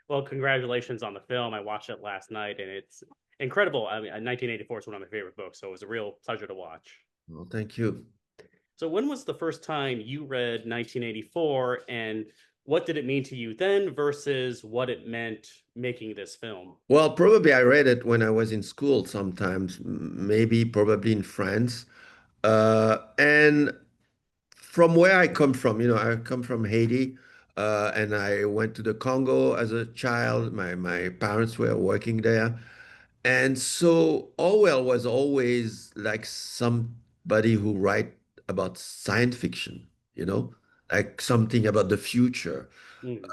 Well, congratulations on the film. I watched it last night and it's incredible. I mean, 1984 is one of my favorite books, so it was a real pleasure to watch. Well, thank you. So, when was the first time you read 1984 and what did it mean to you then versus what it meant making this film? Well, probably I read it when I was in school sometimes, maybe probably in France. And from where I come from, I come from Haiti, and I went to the Congo as a child. My parents were working there. And so Orwell was always like somebody who write about science fiction, like something about the future. Mm.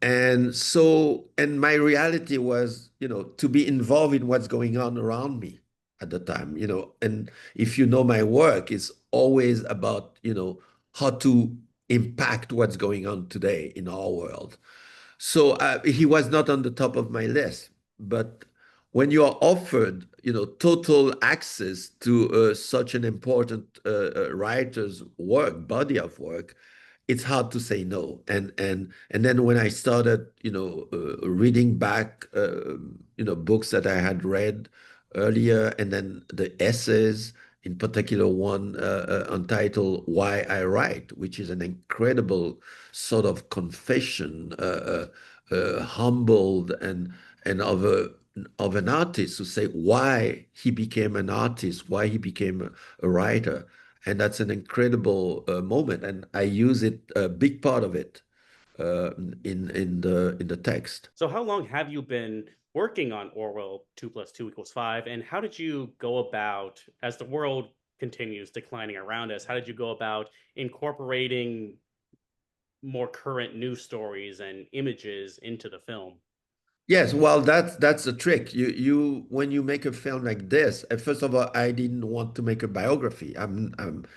And my reality was, to be involved in what's going on around me at the time, and if you know my work, it's always about, how to impact what's going on today in our world. So he was not on the top of my list. But when you are offered, total access to such an important writer's work, body of work, it's hard to say no. And then when I started, reading back, books that I had read earlier, and then the essays, in particular one entitled "Why I Write," which is an incredible sort of confession, humbled and of an artist who say why he became an artist, why he became a writer. And that's an incredible moment, and I use it, a big part of it, in the text. So, how long have you been working on Orwell 2 plus 2 equals 5? And how did you go about, as the world continues declining around us, how did you go about incorporating more current news stories and images into the film? Yes, well, that's the trick. You when you make a film like this, first of all, I didn't want to make a biography.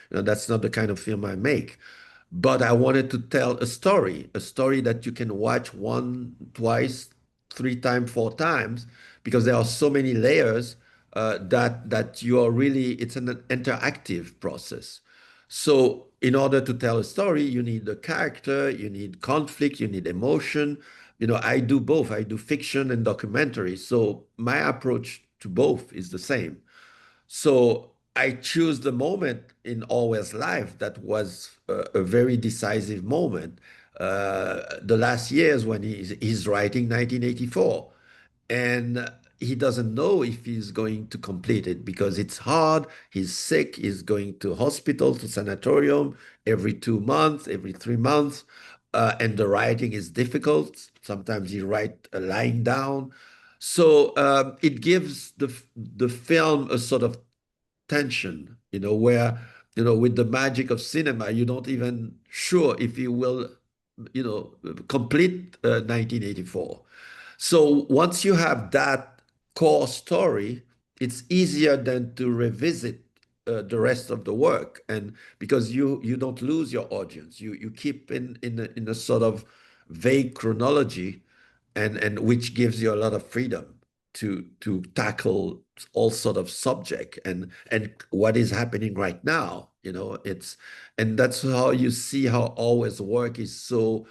That's not the kind of film I make. But I wanted to tell a story that you can watch one, twice, three times, four times, because there are so many layers that you are really, it's an interactive process. So in order to tell a story, you need a character, you need conflict, you need emotion. I do both. I do fiction and documentary. So my approach to both is the same. So I choose the moment in Orwell's life that was a very decisive moment. The last years when he's writing 1984. And he doesn't know if he's going to complete it because it's hard. He's sick. He's going to hospital, to sanatorium every 2 months, every 3 months. And the writing is difficult. Sometimes he write lying down. So it gives the film a sort of tension, where, with the magic of cinema, you're not even sure if he will, complete 1984. So once you have that core story, it's easier than to revisit the rest of the work, and because you don't lose your audience, you keep in a sort of vague chronology, and which gives you a lot of freedom to tackle all sort of subject and what is happening right now. And that's how you see how always work is so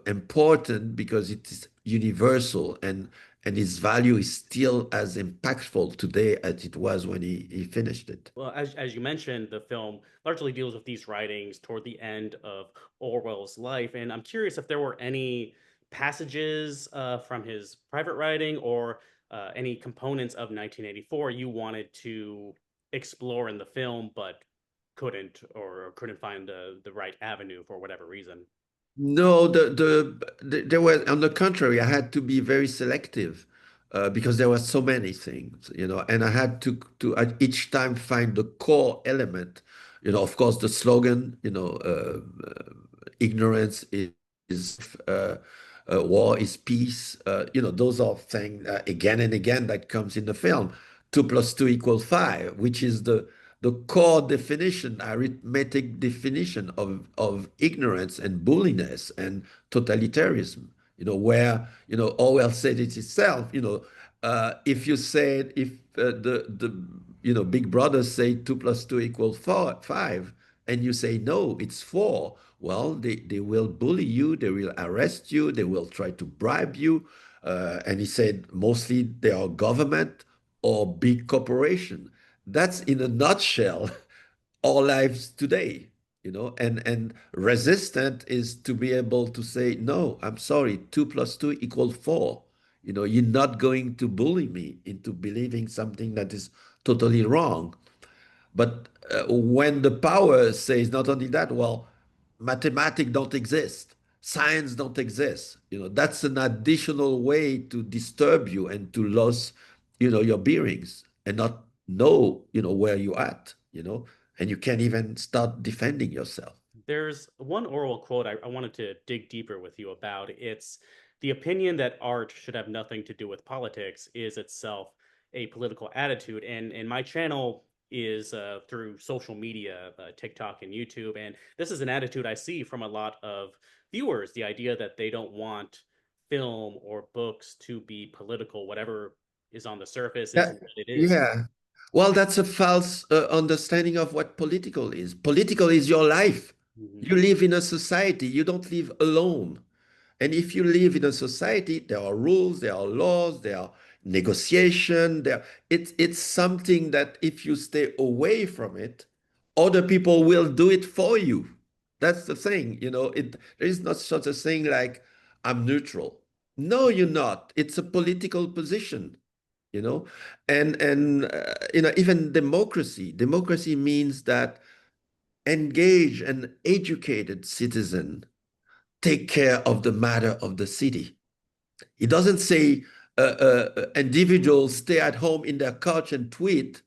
important, because it is universal, and its value is still as impactful today as it was when he finished it. Well, as you mentioned, the film largely deals with these writings toward the end of Orwell's life, and I'm curious if there were any passages from his private writing or any components of 1984 you wanted to explore in the film, but couldn't find the right avenue for whatever reason. No, there were, on the contrary, I had to be very selective, because there were so many things, and I had to at each time find the core element. Of course, the slogan, ignorance is war is peace. Those are things, again and again, that comes in the film. 2 plus 2 equals 5, which is the core definition, arithmetic definition of ignorance and bulliness and totalitarianism, where, Orwell said it itself, if you said, if Big Brother say 2 plus 2 equals 5, and you say, no, it's 4, Well, they will bully you, they will arrest you, they will try to bribe you. And he said mostly they are government or big corporation. That's in a nutshell our lives today, and resistant is to be able to say, no, I'm sorry, 2 + 2 = 4. You're not going to bully me into believing something that is totally wrong. But when the power says not only that, well, mathematics don't exist, science don't exist, that's an additional way to disturb you and to lose, your bearings and not know, where you're at, and you can't even start defending yourself. There's one oral quote I wanted to dig deeper with you about. It's the opinion that art should have nothing to do with politics is itself a political attitude. And my channel is through social media, TikTok and YouTube. And this is an attitude I see from a lot of viewers, the idea that they don't want film or books to be political. Whatever is on the surface is Yeah, what it is. yeah. Well, that's a false understanding of what political is. Political is your life. Mhm. You live in a society. You don't live alone. And if you live in a society, there are rules, there are laws, there are negotiation. It's something that if you stay away from it, other people will do it for you. That's the thing. There is not such a thing like I'm neutral. No, you're not. It's a political position you know and even democracy means that engaged and educated citizen take care of the matter of the city. It doesn't say individuals stay at home in their couch and tweet,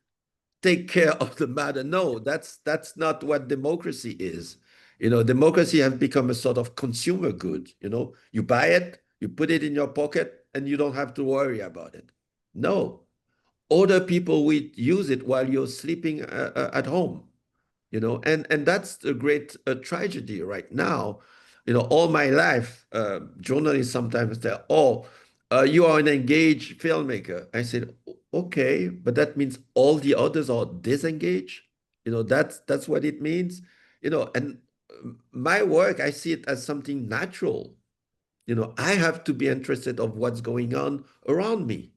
take care of the matter. No, that's not what democracy is. Democracy has become a sort of consumer good. You buy it, you put it in your pocket, and you don't have to worry about it. No, other people will use it while you're sleeping at home, and that's a great tragedy right now. All my life, journalists sometimes say, oh, you are an engaged filmmaker. I said, okay, but that means all the others are disengaged. That's what it means. And my work, I see it as something natural. I have to be interested of what's going on around me.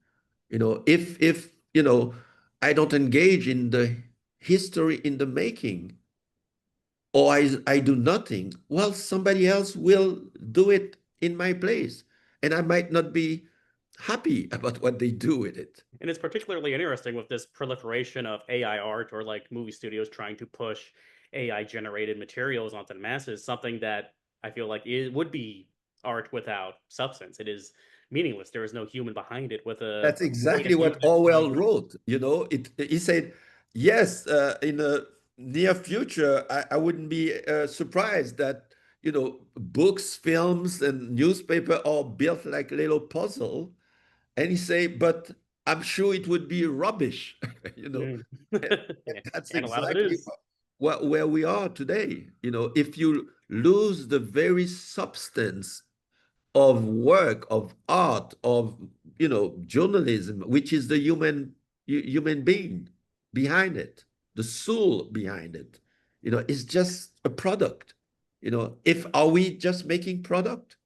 If I don't engage in the history in the making, or I do nothing, well, somebody else will do it in my place, and I might not be happy about what they do with it. And it's particularly interesting with this proliferation of AI art or like movie studios trying to push AI generated materials onto the masses, something that I feel like it would be art without substance. It is meaningless. There is no human behind it with a That's point of exactly view what that's trying Orwell to. wrote. He said, yes, in the near future, I wouldn't be surprised that, books, films, and newspaper are built like little puzzle. And he say, but I'm sure it would be rubbish, you know. Mm. And that's And a lot of it exactly is. where we are today. If you lose the very substance of work, of art, of journalism, which is the human being behind it, the soul behind it. It's just a product. If are we just making product?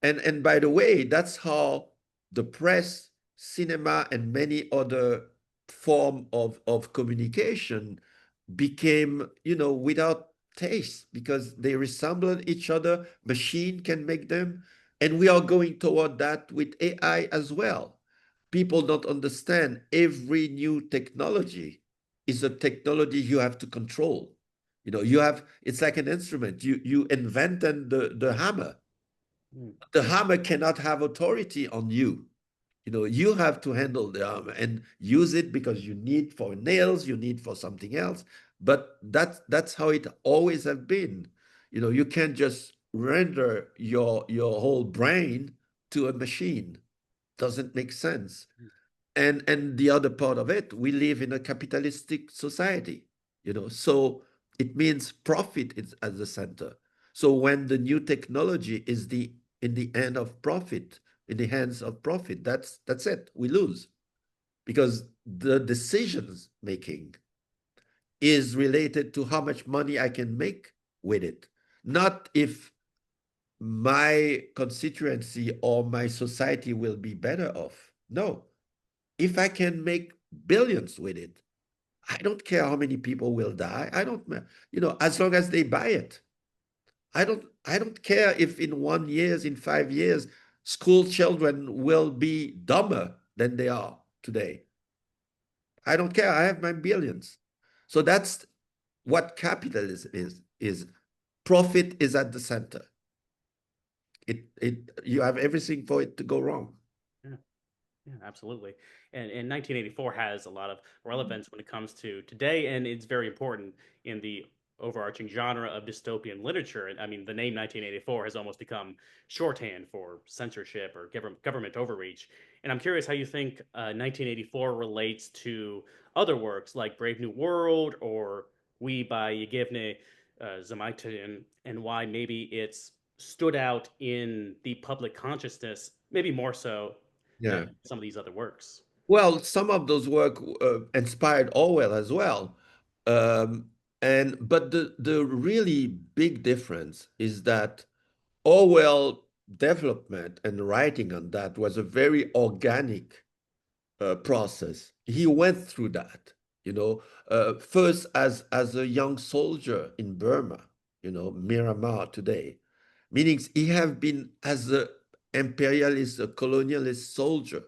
And by the way, that's how the press, cinema, and many other form of communication became, without taste because they resemble each other. Machine can make them. And we are going toward that with AI as well. People don't understand every new technology is a technology you have to control. It's like an instrument. You invented the hammer. Mm. The hammer cannot have authority on you. You have to handle the hammer and use it because you need for nails, you need for something else. But that's how it always have been. You can't just render your whole brain to a machine. Doesn't make sense. And the other part of it, we live in a capitalistic society, so it means profit is at the center. So when the new technology is the in the end of profit, in the hands of profit, that's it. We lose because the decisions making is related to how much money I can make with it. not if my constituency or my society will be better off. No, if I can make billions with it, I don't care how many people will die. I don't, as long as they buy it. I don't care if in 1 years, in 5 years, school children will be dumber than they are today. I don't care. I have my billions. So that's what capitalism is profit is at the center. You have everything for it to go wrong. Yeah. Yeah, absolutely. And 1984 has a lot of relevance when it comes to today, and it's very important in the overarching genre of dystopian literature. And I mean, the name 1984 has almost become shorthand for censorship or government overreach. And I'm curious how you think 1984 relates to other works like Brave New World or We by Yevgeny Zamyatin, and why maybe it's stood out in the public consciousness, maybe more so than Yeah. some of these other works. Well, some of those work inspired Orwell as well. Um, and but the really big difference is that Orwell development and writing on that was a very organic process. He went through that, first as a young soldier in Burma, Myanmar today, meaning he have been as a imperialist, a colonialist soldier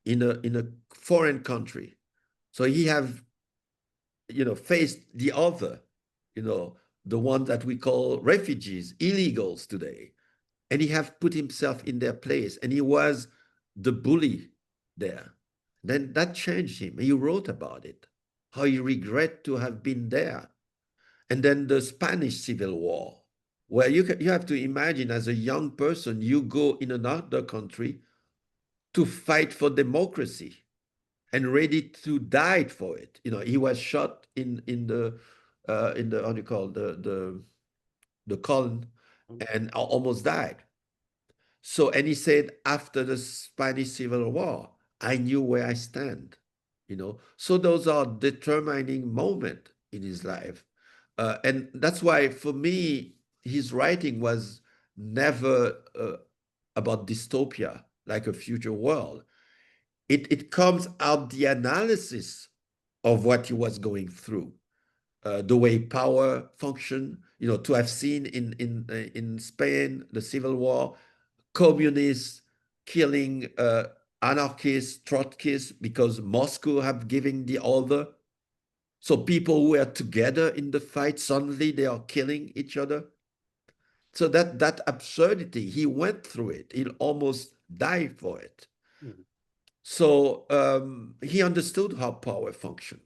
in a foreign country. So he have faced the other, you know, the one that we call refugees, illegals today, and he have put himself in their place, and he was the bully there. Then that changed him. He wrote about it, how he regret to have been there. And then the Spanish Civil War, where you have to imagine as a young person, you go in another country to fight for democracy and ready to die for it. He was shot in the how do you call the colon and almost died. So, and he said, after the Spanish Civil War, I knew where I stand. So those are determining moment in his life. And that's why for me, his writing was never about dystopia, like a future world. It comes out the analysis of what he was going through, the way power function. To have seen in Spain the Civil War, communists killing anarchists, Trotskyists, because Moscow have given the order. So people who were together in the fight, suddenly they are killing each other. So that absurdity, he went through it. He almost died for it. Mhm. So he understood how power functioned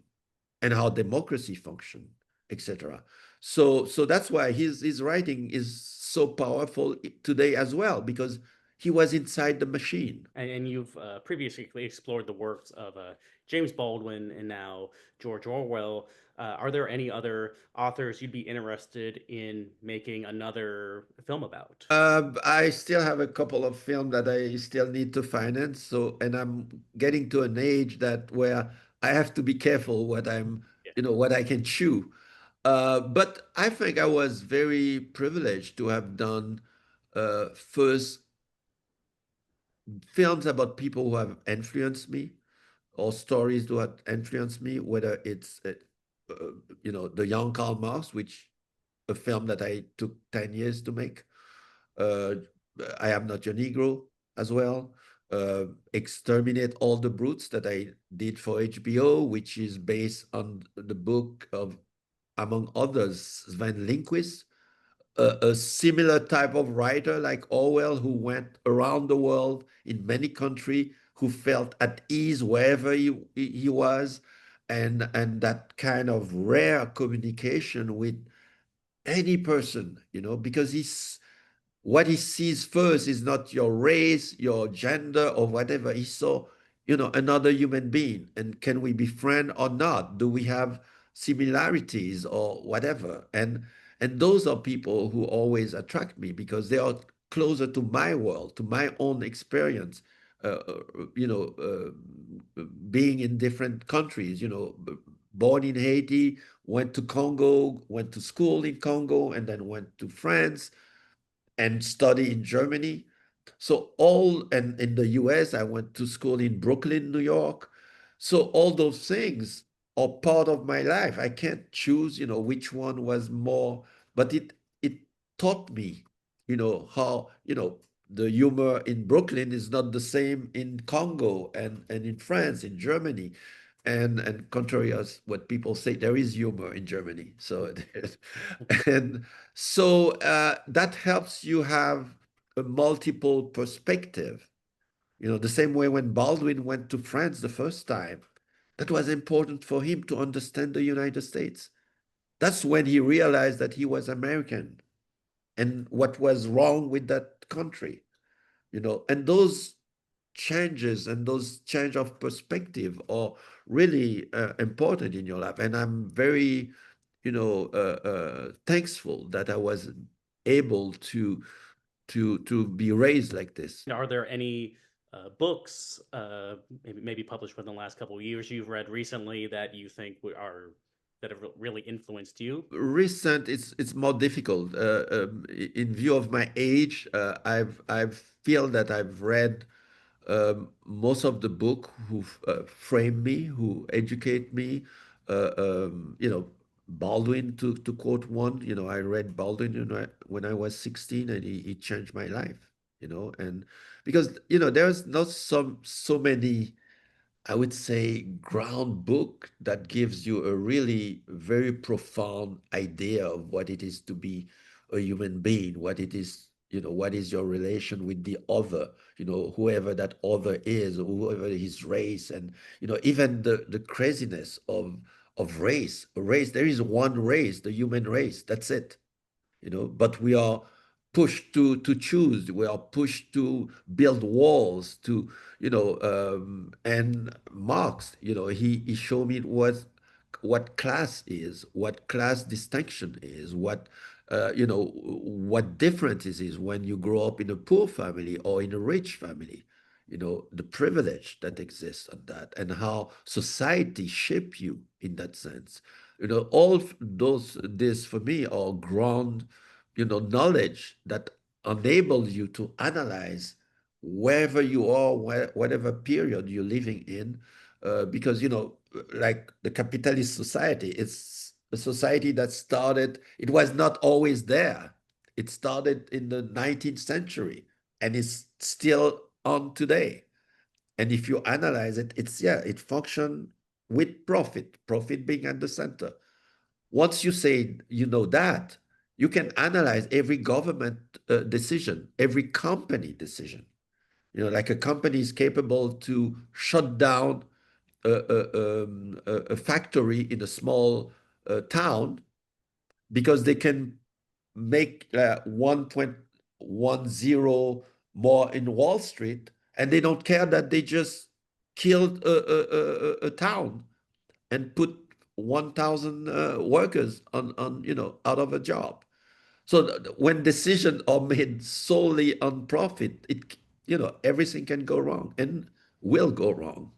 and how democracy functioned, etc. So that's why his writing is so powerful today as well, because he was inside the machine. And you've previously explored the works of James Baldwin and now George Orwell. Are there any other authors you'd be interested in making another film about? I still have a couple of films that I still need to finance. So, and I'm getting to an age that where I have to be careful Yeah. what I can chew. But I think I was very privileged to have done first films about people who have influenced me, or stories that have influenced me, whether it's the Young Karl Marx, which a film that I took 10 years to make. uh, I Am Not Your Negro as well. Exterminate All the Brutes that I did for HBO, which is based on the book of, among others, Sven Lindqvist, a similar type of writer like Orwell, who went around the world in many countries, who felt at ease wherever he was, and that kind of rare communication with any person, because what he sees first is not your race, your gender, or whatever. He saw, another human being. And can we be friends or not? Do we have similarities or whatever? And those are people who always attract me because they are closer to my world, to my own experience. Uh, uh, you know, being in different countries, born in Haiti, went to Congo, went to school in Congo, and then went to France and study in Germany. So all and in the US, I went to school in Brooklyn, New York. So all those things are part of my life. I can't choose, which one was more, but it taught me, how, the humor in Brooklyn is not the same in Congo and in France, in Germany. And contrary as what people say, there is humor in Germany. So and so that helps you have a multiple perspective. The same way when Baldwin went to France the first time, that was important for him to understand the United States. That's when he realized that he was American and what was wrong with that country. And those changes and those change of perspective are really important in your life. And I'm very, thankful that I was able to be raised like this. Are there any books, maybe published within the last couple of years, you've read recently that you think are that have really influenced you? Recent, it's more difficult. In view of my age, I feel that I've read most of the book who frame me, who educate me. Baldwin to quote one. I read Baldwin when I was 16, and he changed my life. And because there's not so many, I would say, ground book that gives you a really very profound idea of what it is to be a human being, what it is, what is your relation with the other, whoever that other is, whoever his race, and even the craziness of race. A race, there is one race, the human race. That's it. But we are pushed to choose. We are pushed to build walls to, and Marx, he showed me what class is, what class distinction is, what difference is when you grow up in a poor family or in a rich family. The privilege that exists on that, and how society shape you in that sense. All those this for me are ground, knowledge that enables you to analyze wherever you are, whatever period you're living in, because like the capitalist society, it's a society that started. It was not always there. It started in the 19th century and is still on today. And if you analyze it, it functions with profit being at the center. Once you say you know that, you can analyze every government decision, every company decision. Like a company is capable to shut down a factory in a small town because they can make 1.10 more in Wall Street, and they don't care that they just killed a town and put 1,000 workers on out of a job. So when decisions are made solely on profit, everything can go wrong and will go wrong.